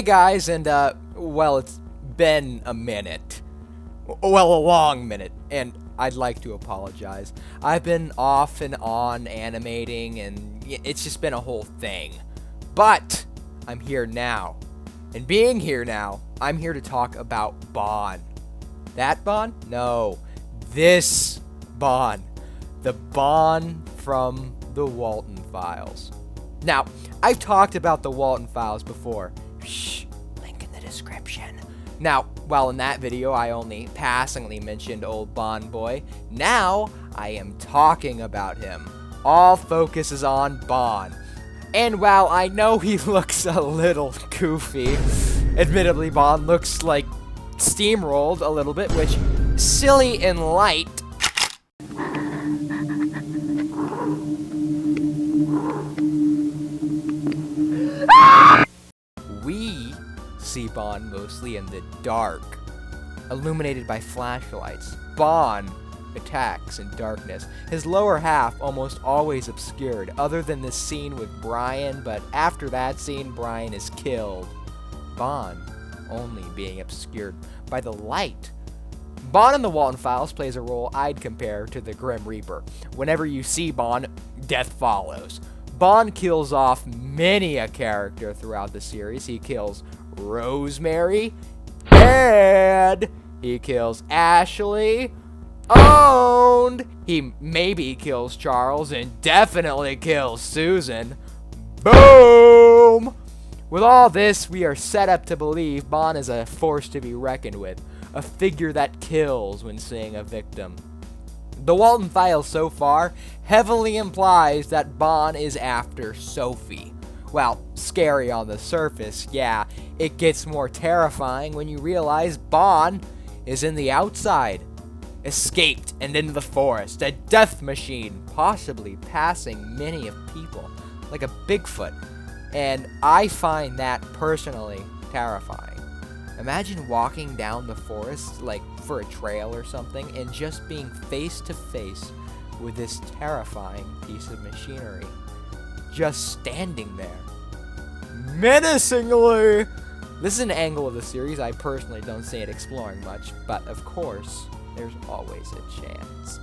guys, and well, it's been a minute. Well, a long minute, and I'd like to apologize. I've been off and on animating, and it's just been a whole thing. But I'm here now. And being here now, I'm here to talk about Bond. That Bond? No. This Bond. The Bond from the Walten Files. Now, I've talked about the Walten Files before. Shh, link in the description. Now, while in that video I only passingly mentioned old Bond boy, now I am talking about him. All focus is on Bond. And while I know he looks a little goofy, admittedly Bond looks like steamrolled a little bit, which, silly and light, we see Bond mostly in the dark, illuminated by flashlights. Bond attacks in darkness. His lower half almost always obscured, other than this scene with Brian, but after that scene, Brian is killed. Bond only being obscured by the light. Bond in the Walten Files plays a role I'd compare to the Grim Reaper. Whenever you see Bond, death follows. Bond kills off many a character throughout the series. He kills Rosemary, and he kills Ashley, owned. He maybe kills Charles, and definitely kills Susan. Boom! With all this, we are set up to believe Bond is a force to be reckoned with, a figure that kills when seeing a victim. The Walten Files so far heavily implies that Bond is after Sophie. Well, scary on the surface, yeah. It gets more terrifying when you realize Bond is in the outside, escaped and into the forest, a death machine, possibly passing many of people, like a Bigfoot. And I find that personally terrifying. Imagine walking down the forest, like for a trail or something, and just being face to face with this terrifying piece of machinery. Just standing there. Menacingly! This is an angle of the series I personally don't see it exploring much, but of course, there's always a chance.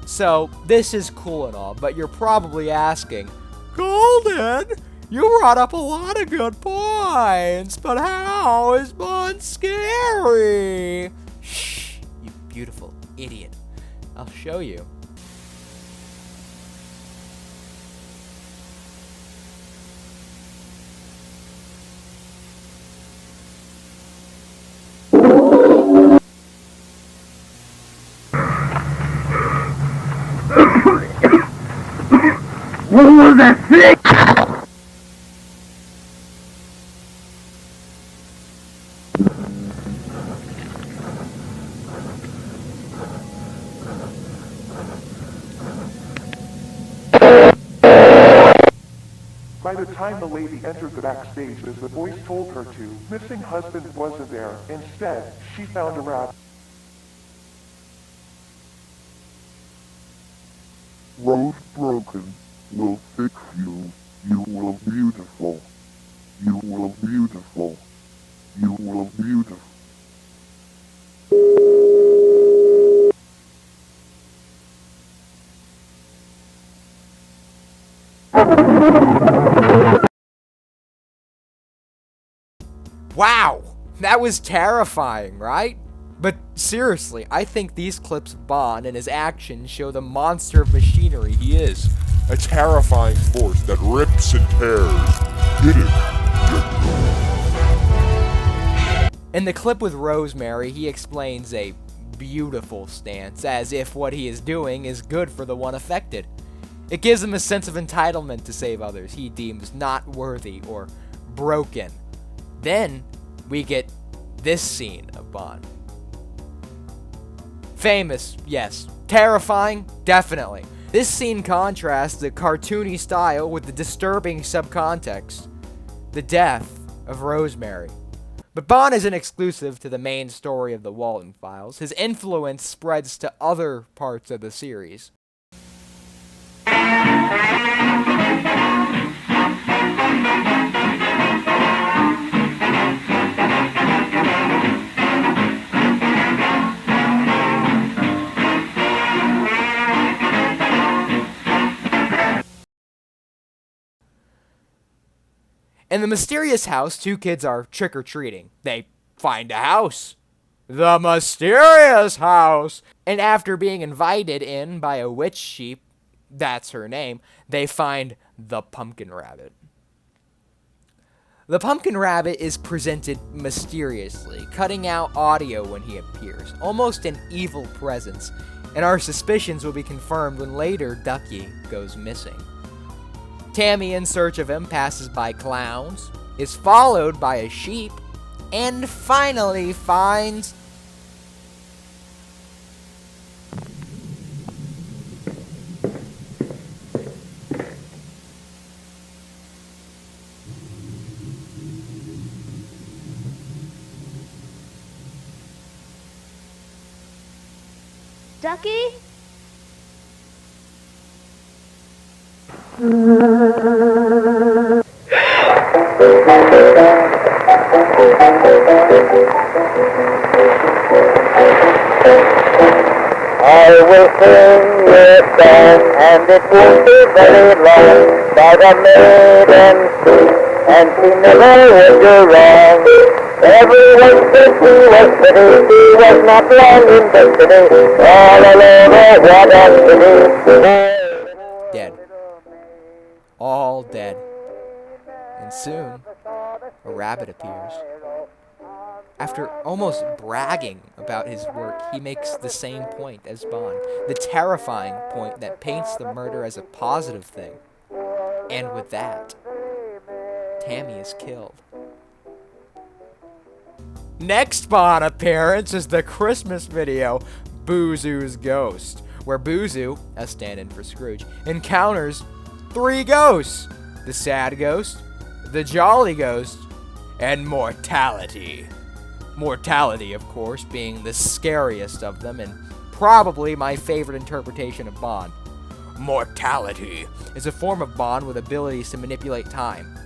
So, this is cool and all, but you're probably asking, Golden, you brought up a lot of good points, but how is Bond scary? Shh, you beautiful idiot. I'll show you. What was that thing? By the time the lady entered the backstage as the voice told her to, missing husband wasn't there. Instead, she found a rat. Rose broken will fix you. You will beautiful. You will beautiful. You will beautiful. Wow! That was terrifying, right? But seriously, I think these clips of Bond and his actions show the monster of machinery he is. A terrifying force that rips and tears. Get it? In the clip with Rosemary, he explains a beautiful stance, as if what he is doing is good for the one affected. It gives him a sense of entitlement to save others he deems not worthy or broken. Then, we get this scene of Bond. Famous, yes. Terrifying, definitely. This scene contrasts the cartoony style with the disturbing subcontext. The death of Rosemary. But Bond isn't exclusive to the main story of the Walten Files. His influence spreads to other parts of the series. In the mysterious house, two kids are trick-or-treating. They find a house. The mysterious house! And after being invited in by a witch sheep, that's her name, they find the pumpkin rabbit. The pumpkin rabbit is presented mysteriously, cutting out audio when he appears, almost an evil presence, and our suspicions will be confirmed when later Ducky goes missing. Tammy, in search of him, passes by clowns, is followed by a sheep, and finally finds... Ducky? I will sing your song, and it won't be very long, by the maiden sweet, and she never would do wrong. Everyone said she was pretty, she was not long in the city, all alone, oh what a pity. Dead. All dead. And soon, a rabbit appears. After almost bragging about his work, he makes the same point as Bond, the terrifying point that paints the murder as a positive thing. And with that, Tammy is killed. Next Bond appearance is the Christmas video, Boozoo's Ghost, where Boozoo, a stand-in for Scrooge, encounters 3 ghosts: the sad ghost, the jolly ghost, and mortality. Mortality, of course, being the scariest of them, and probably my favorite interpretation of Bond. Mortality is a form of Bond with abilities to manipulate time,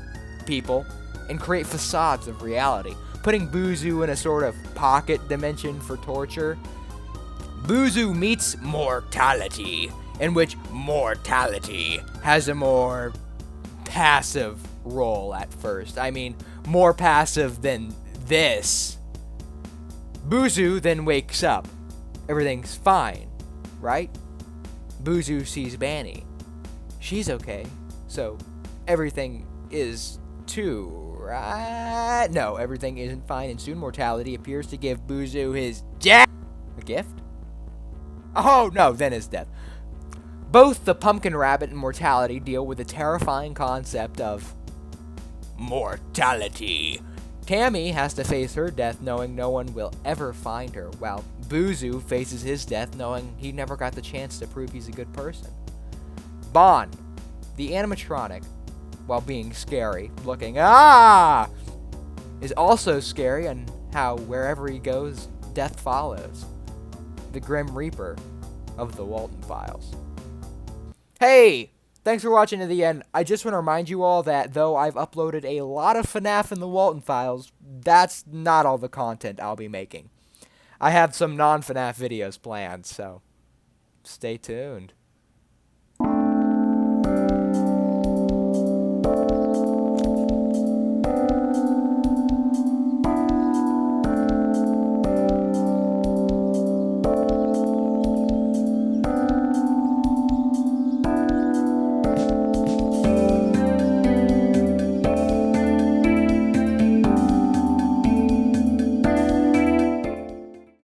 people, and create facades of reality, putting Boozoo in a sort of pocket dimension for torture. Boozoo meets mortality, in which mortality has a more passive role at first. I mean, more passive than this. Boozoo then wakes up. Everything's fine, right? Boozoo sees Banny. She's okay, so everything is too, right? No, everything isn't fine, and soon mortality appears to give Boozoo his death. A gift? Oh, no, then his death. Both the pumpkin rabbit and mortality deal with the terrifying concept of mortality. Tammy has to face her death knowing no one will ever find her, while Boozoo faces his death knowing he never got the chance to prove he's a good person. Bond, the animatronic, while being scary, looking, is also scary, and how wherever he goes, death follows. The Grim Reaper of the Walten Files. Hey! Thanks for watching to the end. I just want to remind you all that though I've uploaded a lot of FNAF in the Walten Files, that's not all the content I'll be making. I have some non-FNAF videos planned, so stay tuned.